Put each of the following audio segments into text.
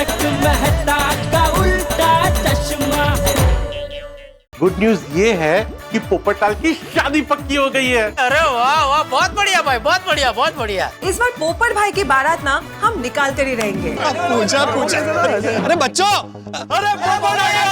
तारक मेहता का उल्टा चश्मा। गुड न्यूज ये है कि पोपटलाल की शादी पक्की हो गई है। अरे वाह वाह, बहुत बढ़िया भाई, बहुत बढ़िया, बहुत बढ़िया। इस बार पोपट भाई की बारात ना हम निकाल कर ही रहेंगे। पूजा पूजा, अरे बच्चों, अरे पोपट आ गया।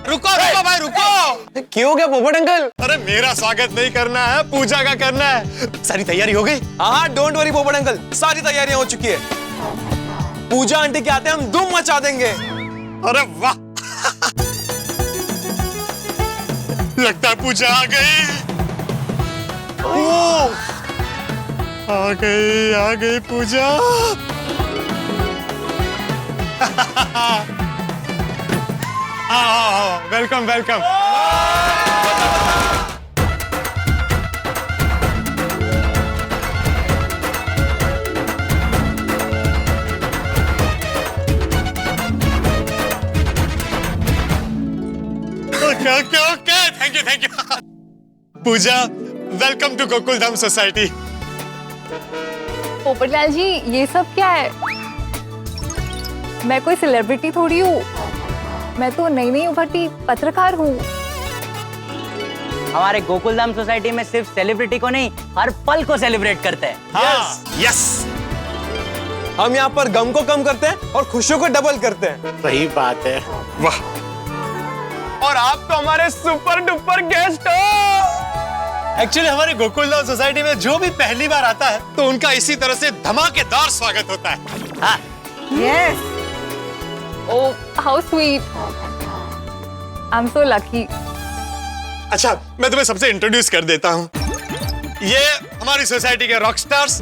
रुको रुको भाई रुको। क्यों क्या पोपट अंकल? अरे मेरा स्वागत नहीं करना है, पूजा का करना है। सारी तैयारी हो गई? हाँ डोंट वरी पोपट अंकल, सारी तैयारियां हो चुकी है। पूजा आंटी के आते हम धूम मचा देंगे। अरे वाह, लगता है पूजा आ गई। ओ, आ गई Pooja. Welcome welcome. Okay, thank you. Pooja, welcome to Gokuldham society. Popatlal ji, ये सब क्या है? मैं कोई सेलिब्रिटी थोड़ी हूँ, मैं तो नई उभरती पत्रकार हूँ। हमारे गोकुलधाम सोसाइटी में सिर्फ सेलिब्रिटी को नहीं, हर पल को सेलिब्रेट करते हैं। यस। हम यहाँ पर गम को कम करते हैं और खुशियों को डबल करते हैं। सही बात है। वाह, और आप तो हमारे सुपर डुपर गेस्ट हो। एक्चुअली हमारे गोकुलधाम सोसाइटी में जो भी पहली बार आता है तो उनका इसी तरह से धमाकेदार स्वागत होता है। हाँ। Yes. Oh, how sweet! I'm so lucky. अच्छा, मैं तुम्हें सबसे इंट्रोड्यूस कर देता हूँ। ये हमारी सोसाइटी के रॉक स्टार्स,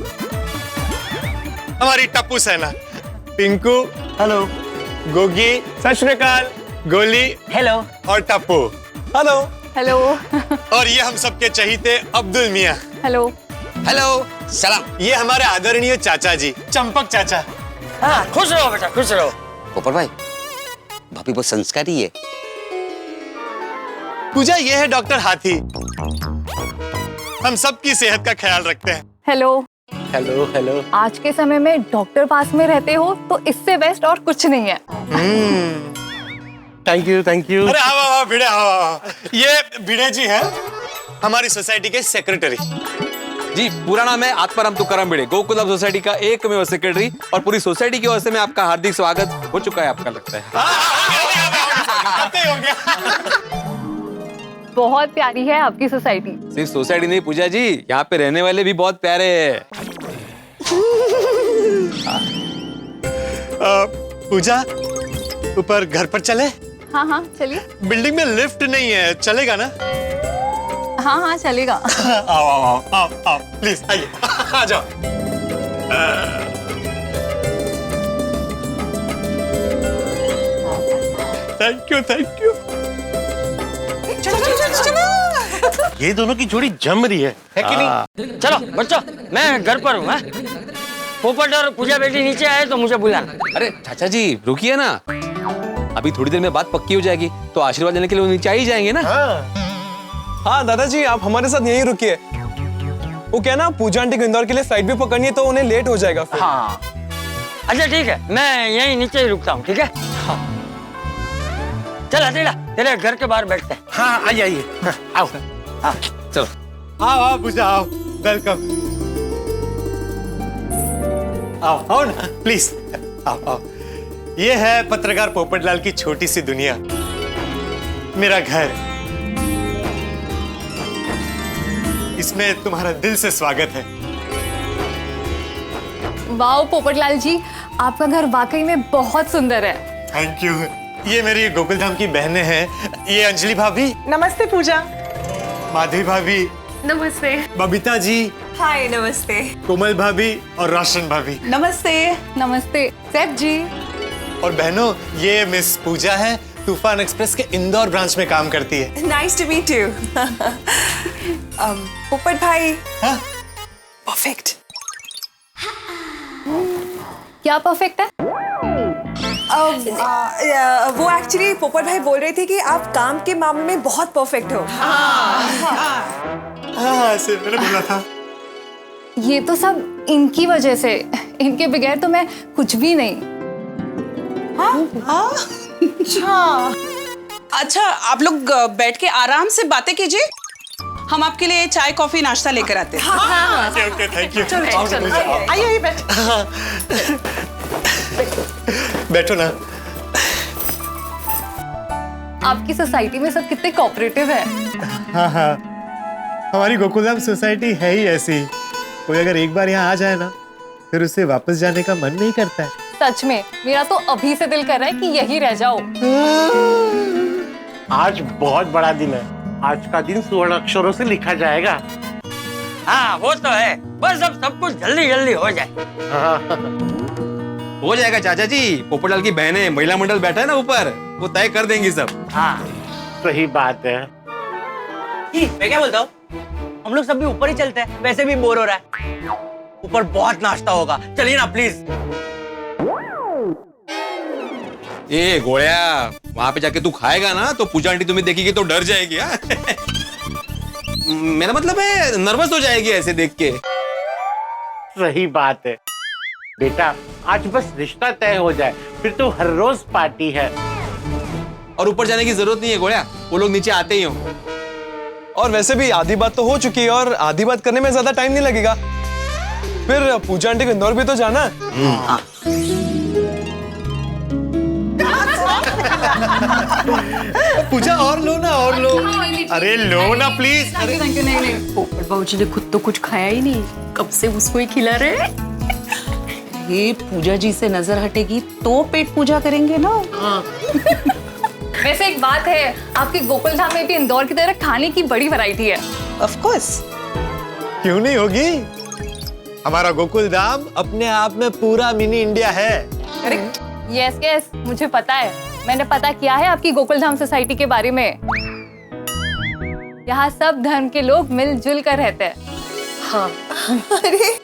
हमारी टप्पू सेना, पिंकू, हेलो, गोगी, सत श्री अकाल, गोली, हेलो, और टप्पू, हेलो। हेलो। और ये हम सबके चहीते अब्दुल मियाँ, हेलो। हेलो, सलाम। ये हमारे आदरणीय चाचा जी, चंपक चाचा। हाँ, खुश रहो बेटा, खुश रहो। पोपट भाई, भाभी बहुत संस्कारी है। पूजा, ये है डॉक्टर हाथी, हम सबकी सेहत का ख्याल रखते हैं। हेलो। हेलो। आज के समय में डॉक्टर पास में रहते हो तो इससे बेस्ट और कुछ नहीं है। Thank you. अरे हाँ भिड़े, हाँ। ये भिड़े जी हैं, हमारी सोसाइटी के सेक्रेटरी। जी, पूरा नाम है आत्माराम तुकाराम भिड़े, गोकुलधाम सोसाइटी का एकमेव सेक्रेटरी, और पूरी सोसाइटी की ओर से मैं आपका हार्दिक स्वागत हो चुका है, आपका लगता है। हो गया। बहुत प्यारी है आपकी सोसाइटी। सिर्फ सोसाइटी नहीं पूजा जी, यहाँ पे रहने वाले भी बहुत प्यारे हैं। पूजा, ऊपर घर पर चले? हाँ, चलिए। बिल्डिंग में लिफ्ट नहीं है, चलेगा ना? हाँ, चलेगा। आओ, प्लीज आइए, आ जाओ। Thank you. चलो। ये दोनों की जोड़ी जम रही है कि नहीं? चलो बच्चों, मैं घर पर हूँ। पोपट और पूजा बेटी नीचे आए तो मुझे बुलाना। अरे चाचा जी रुकिए ना, अभी थोड़ी देर में बात पक्की हो जाएगी तो आशीर्वाद लेने के लिए वो नीचे आ ही जाएंगे ना। हाँ दादाजी, आप हमारे साथ यहीं रुकिए। वो क्या ना, पूजा आंटी को इंदौर के लिए फ्लाइट भी पकड़नी है तो उन्हें लेट हो जाएगा फिर। हाँ, अच्छा ठीक है, मैं यहीं नीचे ही रुकता हूँ, ठीक है? हाँ। चल हथेड़ा, तेरे घर के बाहर बैठते हैं। हाँ, आइए। आओ। हाँ, चलो। आओ पूजा, आओ, वेलकम। आओ ना, प्लीज आओ। ये है पत्रकार पोपटलाल की छोटी सी दुनिया, मेरा घर। इसमें तुम्हारा दिल से स्वागत है। वाओ पोपटलाल जी, आपका घर वाकई में बहुत सुंदर है। Thank you. ये मेरी गोकुलधाम की बहनें हैं, ये अंजलि भाभी, नमस्ते पूजा। माधवी भाभी, नमस्ते। बबीता जी, हाय, नमस्ते। कोमल भाभी और रोशन भाभी। नमस्ते। नमस्ते सैफ जी। और बहनों, ये मिस पूजा है, तूफान एक्सप्रेस के इंदौर ब्रांच में काम करती है। Nice to meet you. Popat भाई, हाँ? परफेक्ट। क्या परफेक्ट है? वो एक्चुअली पोपट भाई बोल रहे थे कि आप काम के मामले में बहुत परफेक्ट हो। हाँ ऐसे मैंने बोला था। ये तो सब इनकी वजह से, इनके बगैर तो मैं कुछ भी नहीं। अच्छा आप लोग बैठ के आराम से बातें कीजिए, हम आपके लिए चाय कॉफी नाश्ता लेकर आते हैं। Okay okay thank you. आइए बैठ। बैठो ना। आपकी सोसाइटी में सब कितने कोऑपरेटिव है। हाँ हाँ हमारी गोकुलधाम सोसाइटी है ही ऐसी। कोई अगर एक बार यहाँ आ जाए ना फिर उसे वापस जाने का मन नहीं करता है। सच में मेरा तो अभी से दिल कर रहा है कि यही रह जाओ। आज बहुत बड़ा दिन है। आज का दिन स्वर्ण अक्षरों से लिखा जाएगा। हाँ वो तो है, बस अब सब कुछ जल्दी जल्दी हो जाए। हो जाएगा चाचा जी। पोपटलाल की बहनें महिला मंडल बैठा है ना ऊपर, वो तय कर देंगी सब। हाँ सही बात है। मैं क्या बोलता हूँ, हम लोग सब भी ऊपर ही चलते हैं, वैसे भी बोर हो रहा है। ऊपर बहुत नाश्ता होगा, चलिए ना प्लीज। ए गोळ्या, वहां पे जाके तू खाएगा ना तो पूजा आंटी तुम्हें देखेगी तो डर जाएगी। हाँ? मेरा मतलब है नर्वस हो जाएगी ऐसे देख के। सही बात है बेटा, आज बस रिश्ता तय हो जाए फिर तो हर रोज पार्टी है। और ऊपर जाने की जरूरत नहीं है गोळ्या, वो लोग नीचे आते ही हो। और वैसे भी आधी बात तो हो चुकी है और आधी बात करने में ज्यादा टाइम नहीं लगेगा। फिर पूजा आंटी को इंदौर भी तो जाना है। पूजा और लो ना और लो। अरे लो ना प्लीज। पोपट बाबूजी ने खुद तो कुछ खाया ही नहीं, कब से उसको ही खिला रहे। ये पूजा जी से नजर हटेगी तो पेट पूजा करेंगे ना। वैसे एक बात है, आपके गोकुलधाम में भी इंदौर की तरह खाने की बड़ी वैरायटी है। Of course. क्यों नहीं होगी? हमारा गोकुलधाम अपने आप में पूरा मिनी इंडिया है। यस यस, मुझे पता है। मैंने पता किया है आपकी गोकुलधाम सोसाइटी के बारे में। यहाँ सब धर्म के लोग मिलजुल कर रहते हैं। हाँ। अरे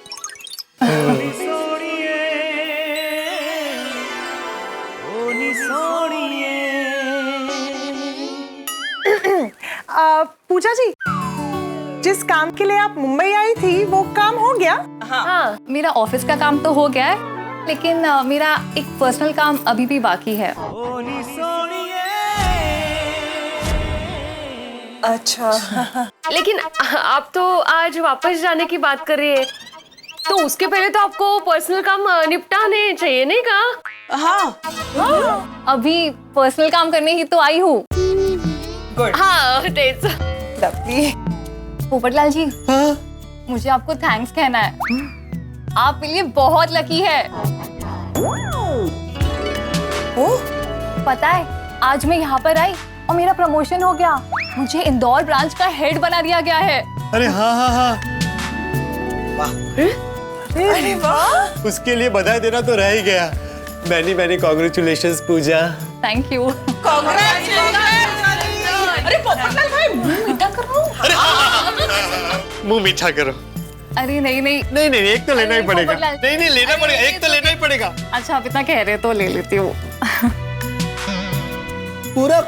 पूजा जी, जिस काम के लिए आप मुंबई आई थी वो काम हो गया? हाँ, मेरा ऑफिस का काम तो हो गया है, लेकिन मेरा एक पर्सनल काम अभी भी बाकी है। अच्छा। लेकिन आप तो आज वापस जाने की बात कर रही है, तो उसके पहले तो आपको पर्सनल काम निपटाने चाहिए नहीं का? हाँ अभी पर्सनल काम करने ही तो आई हूँ। हाँ तेज। पोपटलाल जी, मुझे आपको थैंक्स कहना है। आप मेरे लिए बहुत लकी है। पता है, आज मैं यहाँ पर आई और मेरा प्रमोशन हो गया। मुझे इंदौर ब्रांच का हेड बना दिया गया है। अरे हाँ हाँ हाँ। अरे वाह। उसके लिए बधाई देना तो रह ही गया। Many congratulations Pooja. Thank you. अरे पोपटलाल भाई मुंह मीठा करो। मुंह मीठा करो। अरे नहीं नहीं। नहीं एक तो लेना ही पड़ेगा। पोपटलाल। नहीं लेना पड़ेगा, एक तो लेना ही पड़ेगा। अच्छा, आप इतना कह रहे तो ले लेती हूँ। पूरा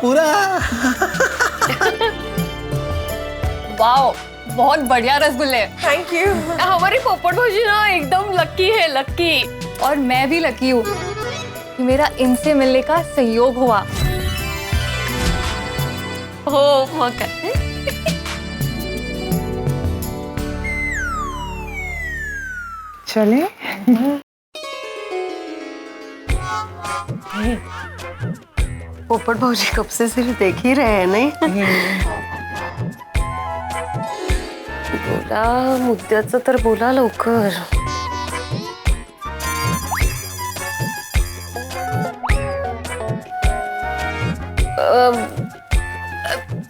वाओ, बहुत बढ़िया रसगुल्ले। Thank you. हमारी पोपट भौजी ना एकदम लकी है, लकी। और मैं भी लकी हूँ कि मेरा इनसे मिलने का सहयोग हुआ। हो मौका। चले। पोपट भौजी कब से सिर्फ देख ही रहे हैं नहीं? बोला मुद्द्याचं तर बोला लवकर।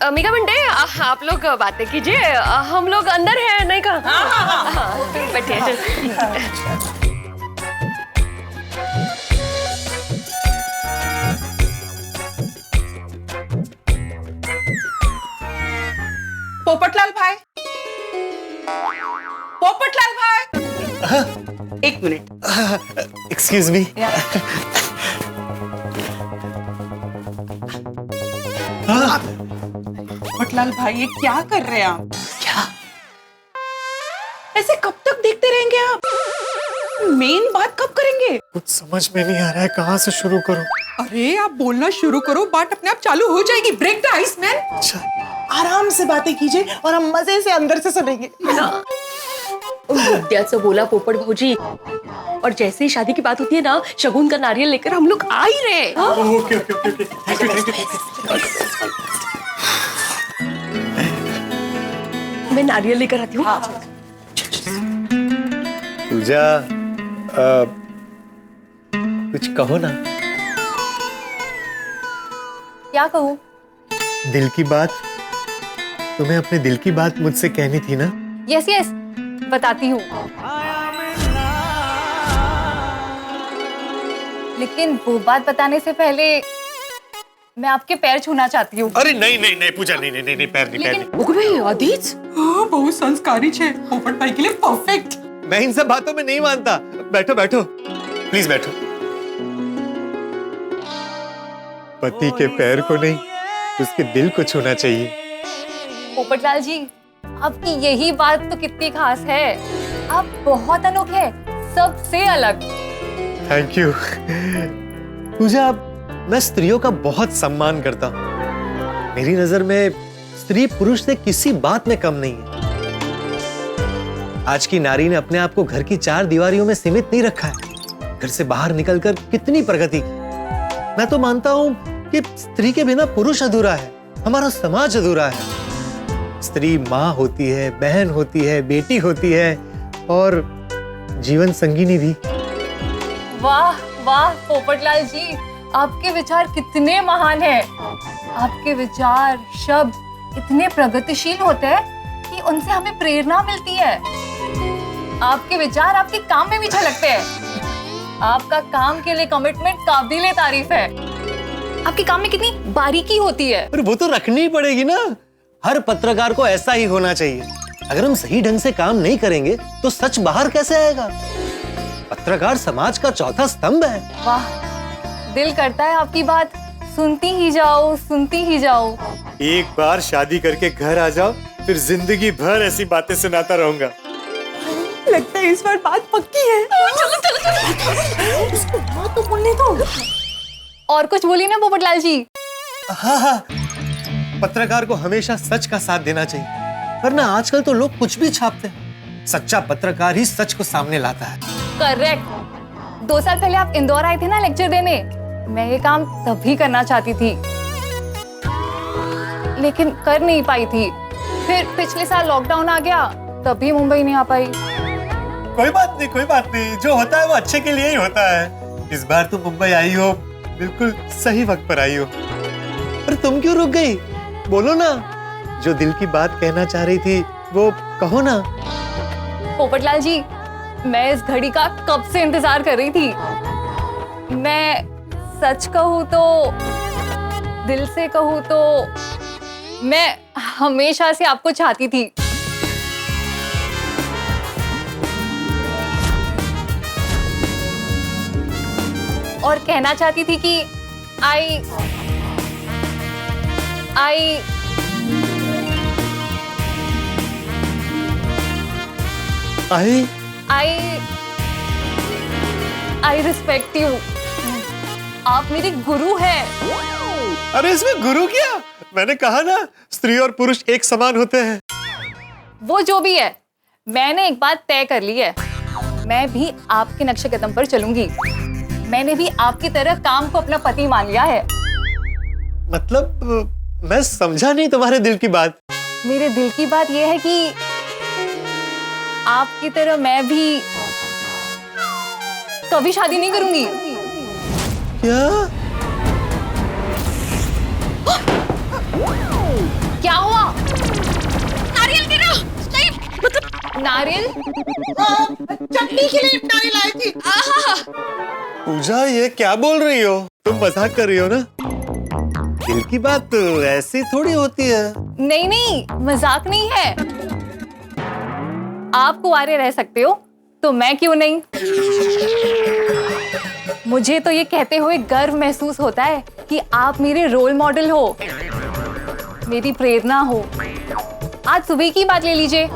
मी काय म्हणते, आप लोग बातें कीजिए, हम लोग अंदर हैं नहीं का? हाँ, बैठिए। पोपटलाल भाई, पोपटलाल भाई, एक मिनट। Excuse me. पोपटलाल भाई ये क्या कर रहे हैं आप? क्या? ऐसे कब तक देखते रहेंगे आप? मेन बात कब करेंगे? कुछ समझ में नहीं आ रहा है, कहाँ से शुरू करूं? अरे आप बोलना शुरू करो, बात अपने आप चालू हो जाएगी। Break the ice man. अच्छा, आराम से बातें कीजिए और हम मजे से अंदर से सुनेंगे। मुद्द्याचं बोला पोपट भाऊजी, और जैसे ही शादी की बात होती है ना, शगुन का नारियल लेकर हम लोग आ ही रहे। Okay okay okay, thank you thank you. मैं नारियल लेकर आती हूँ। पूजा, कुछ कहो ना। क्या कहूँ? दिल की बात, तुम्हें अपने दिल की बात मुझसे कहनी थी ना? यस यस, बताती हूँ। लेकिन वो बात बताने से पहले मैं आपके पैर छूना चाहती हूँ। अरे नहीं नहीं नहीं पूजा, नहीं नहीं नहीं, पैर नहीं, पैर नहीं। ओके भाई आदिज, हाँ, बहुत संस्कारी है, पोपट भाई के लिए परफेक्ट। मैं इन सब बातों में नहीं मानता। बैठो बैठो, प्लीज बैठो। पति के पैर को नहीं, उसके दिल को छूना चाहिए। पोपटलाल जी, आपकी यही बात तो कितनी खास है। आप बहुत अनोखे, सबसे अलग। थैंक यू पूजा। मैं स्त्रियों का बहुत सम्मान करता हूँ। मेरी नजर में स्त्री पुरुष से किसी बात में कम नहीं है। आज की नारी ने अपने आप को घर की 4 दीवारियों में सीमित नहीं रखा है। घर से बाहर निकलकर कितनी प्रगति की। मैं तो मानता हूँ कि स्त्री के बिना पुरुष अधूरा है, हमारा समाज अधूरा है। स्त्री माँ होती है, बहन होती है, बेटी होती है और जीवन संगिनी भी। वाह वाह पोपटलाल जी, आपके विचार कितने महान हैं। आपके विचार, शब्द इतने प्रगतिशील होते हैं कि उनसे हमें प्रेरणा मिलती है। आपके विचार आपके काम में भी झलकते हैं। आपका काम के लिए कमिटमेंट काबिले तारीफ है। आपके काम में कितनी बारीकी होती है। पर वो तो रखनी ही पड़ेगी ना। हर पत्रकार को ऐसा ही होना चाहिए। अगर हम सही ढंग से काम नहीं करेंगे तो सच बाहर कैसे आएगा? पत्रकार समाज का चौथा स्तंभ है। वाह, दिल करता है आपकी बात सुनती ही जाओ, सुनती ही जाओ। एक बार शादी करके घर आ जाओ, फिर जिंदगी भर ऐसी बातें सुनाता रहूंगा। लगता है इस बार बात पक्की है। चलो चलो चलो, उसको बात तो बोलने दो। और कुछ बोली ना पोपटलाल जी। हाँ हाँ, पत्रकार को हमेशा सच का साथ देना चाहिए, वरना आजकल तो लोग कुछ भी छापते हैं। सच्चा पत्रकार ही सच को सामने लाता है। करेक्ट। 2 साल पहले आप इंदौर आए थे ना लेक्चर देने, मैं ये काम तभी करना चाहती थी, लेकिन कर नहीं पाई थी। फिर पिछले साल लॉकडाउन आ गया, तभी मुंबई नहीं आ पाई। कोई बात नहीं, कोई बात नहीं, जो होता है वो अच्छे के लिए ही होता है। इस बार तुम मुंबई आई हो, बिल्कुल सही वक्त पर आई हो। पर तुम क्यों रुक गई? बोलो ना, जो दिल की बात कहना चाह रही थी वो कहो ना। पोपटलाल जी, मैं इस घड़ी का कब से इंतजार कर रही थी। मैं सच कहूँ तो, दिल से कहूँ तो, मैं हमेशा से आपको चाहती थी। और कहना चाहती थी कि आई रिस्पेक्ट यू। आप मेरी गुरु हैं। अरे इसमें गुरु क्या? मैंने कहा ना, स्त्री और पुरुष एक समान होते हैं। वो जो भी है, मैंने एक बात तय कर ली है। मैं भी आपके नक्शे कदम पर चलूंगी। मैंने भी आपकी तरह काम को अपना पति मान लिया है। मतलब मैं समझा नहीं तुम्हारे दिल की बात। मेरे दिल की बात यह है कि आपकी तरह मैं भी कभी शादी नहीं करूंगी। क्या? क्या हुआ? नारियल गिरा। नहीं, मतलब नारियल? चटनी के लिए नारियल आई थी। पूजा, ये क्या बोल रही हो? तुम मजाक कर रही हो ना? दिल की बात तो ऐसी थोड़ी होती है। नहीं नहीं, मजाक नहीं है। आप कुंवारे रह सकते हो तो मैं क्यों नहीं? मुझे तो ये कहते हुए गर्व महसूस होता है कि आप मेरे रोल मॉडल हो, मेरी प्रेरणा हो। आज सुबह की बात ले लीजिए,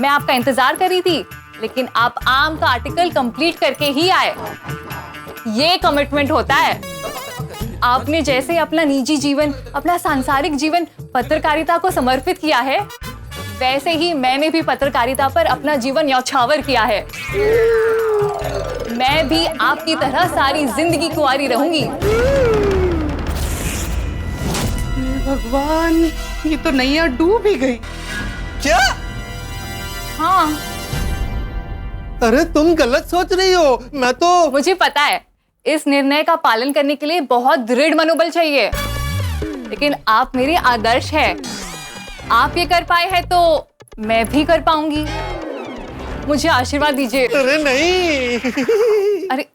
मैं आपका इंतजार कर रही थी, लेकिन आप आम का आर्टिकल कंप्लीट करके ही आए। ये कमिटमेंट होता है। आपने जैसे अपना निजी जीवन, अपना सांसारिक जीवन पत्रकारिता को समर्पित किया है, वैसे ही मैंने भी पत्रकारिता पर अपना जीवन न्यौछावर किया है। मैं भी आपकी तरह सारी जिंदगी कुंवारी रहूंगी। भगवान, ये तो नैया डूब ही गई। क्या? हाँ, अरे तुम गलत सोच रही हो। मैं तो मुझे पता है इस निर्णय का पालन करने के लिए बहुत दृढ़ मनोबल चाहिए, लेकिन आप मेरे आदर्श हैं। आप ये कर पाए हैं तो मैं भी कर पाऊंगी। मुझे आशीर्वाद दीजिए। अरे नहीं। अरे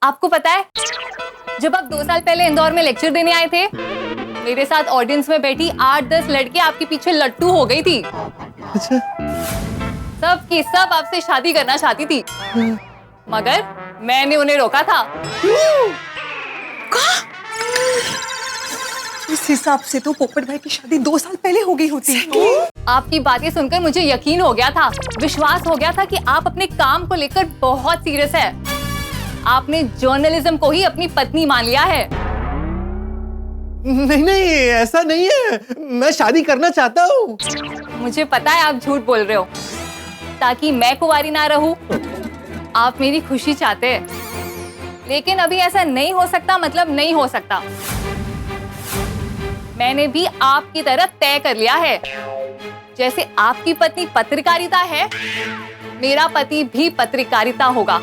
आपको पता है, जब आप 2 साल पहले इंदौर में लेक्चर देने आए थे, मेरे साथ ऑडियंस में बैठी 8-10 लड़के आपके पीछे लट्टू हो गई थी। अच्छा। सब की सब आपसे शादी करना चाहती थी, मगर मैंने उन्हें रोका था। इस हिसाब से तो पोपट भाई की शादी 2 साल पहले हो गई होती। आपकी बातें सुनकर मुझे यकीन हो गया था, विश्वास हो गया था कि आप अपने काम को लेकर बहुत सीरियस है। आपने जर्नलिज्म को ही अपनी पत्नी मान लिया है। नहीं नहीं, ऐसा नहीं है। मैं शादी करना चाहता हूँ। मुझे पता है आप झूठ बोल रहे हो ताकि मैं कुंवारी ना रहूं। आप मेरी खुशी चाहते हैं, लेकिन अभी ऐसा नहीं हो सकता, मतलब नहीं हो सकता। मैंने भी आपकी तरह तय कर लिया है। जैसे आपकी पत्नी पत्रकारिता है, मेरा पति भी पत्रकारिता होगा।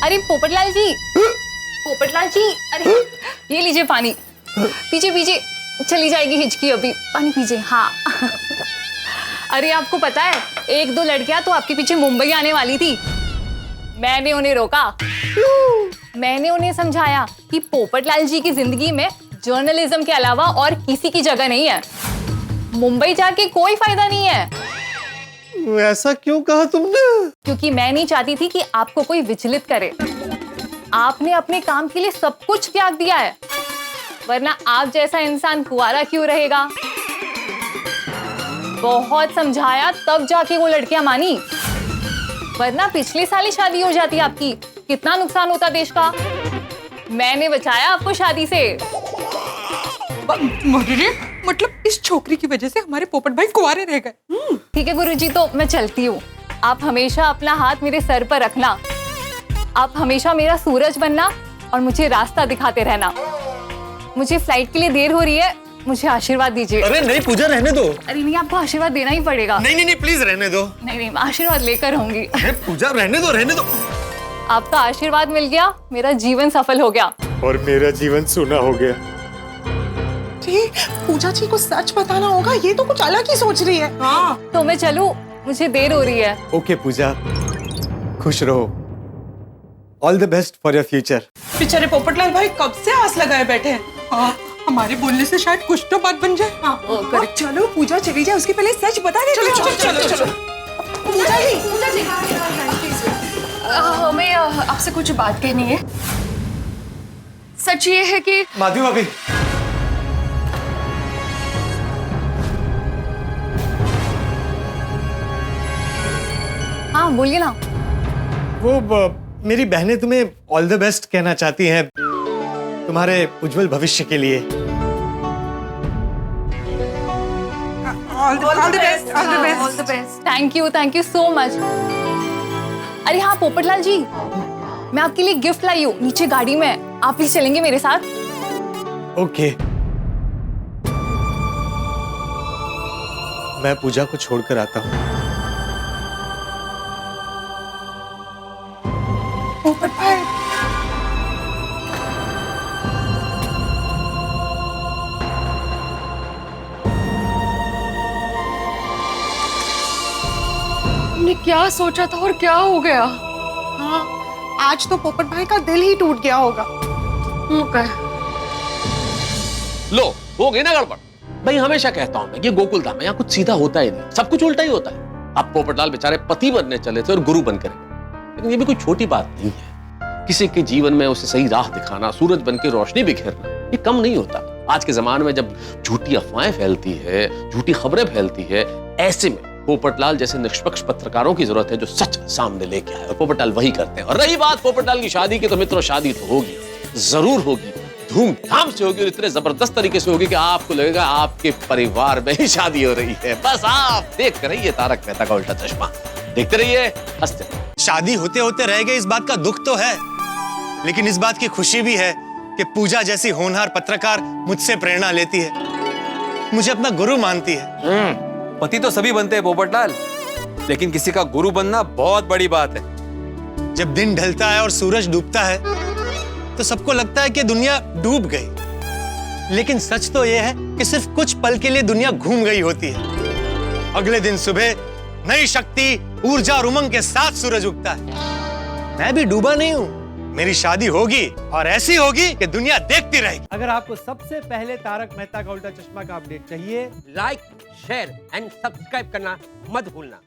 अरे पोपटलाल जी, पोपटलाल जी, अरे ये लीजिए पानी। पीछे पीछे चली जाएगी हिचकी, अभी पानी पीजिए। हाँ। अरे आपको पता है 1-2 लड़कियां तो आपके पीछे मुंबई आने वाली थी। मैंने उन्हें रोका। मैंने उन्हें समझाया कि पोपटलाल जी की जिंदगी में जर्नलिज्म के अलावा और किसी की जगह नहीं है। मुंबई जाके कोई फायदा नहीं है। ऐसा क्यों कहा तुमने? क्योंकि मैं नहीं चाहती थी कि आपको कोई विचलित करे। आपने अपने काम के लिए सब कुछ त्याग दिया है, वरना आप जैसा इंसान कुंवारा क्यों रहेगा? बहुत समझाया तब जाके वो लड़कियां मानी, वरना पिछले साल ही शादी हो जाती आपकी। कितना नुकसान होता देश का। मैंने बचाया आपको शादी से। मतलब इस छोकरी की वजह से हमारे पोपट भाई कुंवारे रह गए। ठीक है गुरुजी, तो मैं चलती हूँ। आप हमेशा अपना हाथ मेरे सर पर रखना। आप हमेशा मेरा सूरज बनना और मुझे रास्ता दिखाते रहना। मुझे फ्लाइट के लिए देर हो रही है, मुझे आशीर्वाद दीजिए। अरे नहीं पूजा, रहने दो। अरे नहीं, आपको आशीर्वाद देना ही पड़ेगा। नहीं नहीं नहीं, प्लीज रहने दो। नहीं नहीं, मैं आशीर्वाद लेकर होंगी। अरे पूजा रहने दो, रहने दो। आपका आशीर्वाद मिल गया, मेरा जीवन सफल हो गया। और मेरा जीवन सूना हो गया। पूजा जी को सच बताना होगा, ये तो कुछ अलग ही सोच रही है। हाँ। तो मैं चलूं, मुझे देर हो रही है। ओके पूजा, खुश रहो। All the best for your future. बेचारे पोपटलाल भाई कब से आस लगाए बैठे हैं। हाँ, हमारे बोलने से शायद कुछ तो बात बन जाए। हाँ, चलो पूजा चली जाए, उसके पहले सच बता दे। चलो चलो चलो। पूजा जी, हमें आपसे कुछ बात कहनी है। सच ये है कि माधवी भाभी, हाँ बोलिए ना। वो मेरी बहनें तुम्हें ऑल द बेस्ट कहना चाहती हैं, तुम्हारे उज्जवल भविष्य के लिए। All the best. Thank you so much. अरे हाँ पोपटलाल जी, मैं आपके लिए गिफ्ट लाई हूँ, नीचे गाड़ी में। आप प्लीज चलेंगे मेरे साथ? ओके। मैं पूजा को छोड़कर आता हूँ। पोपट भाई, तुमने क्या सोचा था और क्या हो गया? हाँ, आज तो पोपट भाई का दिल ही टूट गया होगा। लो, हो गई ना गड़बड़। भाई हमेशा कहता हूं मैं कि गोकुलधाम में यहाँ कुछ सीधा होता ही नहीं, सब कुछ उल्टा ही होता है। अब पोपटलाल बेचारे पति बनने चले थे और गुरु बनकर, लेकिन ये भी कोई छोटी बात नहीं है। किसी के जीवन में उसे सही राह दिखाना, सूरज बन के रोशनी बिखेरना, ये कम नहीं होता। आज के जमाने में जब झूठी अफवाहें फैलती है, झूठी खबरें फैलती है, ऐसे में पोपटलाल जैसे निष्पक्ष पत्रकारों की जरूरत है जो सच सामने लेके आए, और पोपटलाल वही करते हैं। और रही बात पोपटलाल की शादी की, तो मित्रों शादी तो होगी, जरूर होगी, धूमधाम से होगी, और इतने जबरदस्त तरीके से होगी कि आपको लगेगा आपके परिवार में ही शादी हो रही है। बस आप देखते रहिए तारक मेहता का उल्टा चश्मा, देखते रहिए, हंसते रहिए। शादी होते होते रह गए, इस बात का दुख तो है, लेकिन इस बात की खुशी भी है कि पूजा जैसी होनहार पत्रकार मुझसे प्रेरणा लेती है, मुझे अपना गुरु मानती है। पति तो सभी बनते हैं पोपटलाल, लेकिन किसी का गुरु बनना बहुत बड़ी बात है। जब दिन ढलता है और सूरज डूबता है तो सबको लगता है कि दुनिया डूब गई, लेकिन सच तो यह है कि सिर्फ कुछ पल के लिए दुनिया घूम गई होती है। अगले दिन सुबह नई शक्ति, ऊर्जा और उमंग के साथ सूरज उगता है। मैं भी डूबा नहीं हूं, मेरी शादी होगी और ऐसी होगी कि दुनिया देखती रहेगी। अगर आपको सबसे पहले तारक मेहता का उल्टा चश्मा का अपडेट चाहिए, लाइक, शेयर एंड सब्सक्राइब करना मत भूलना।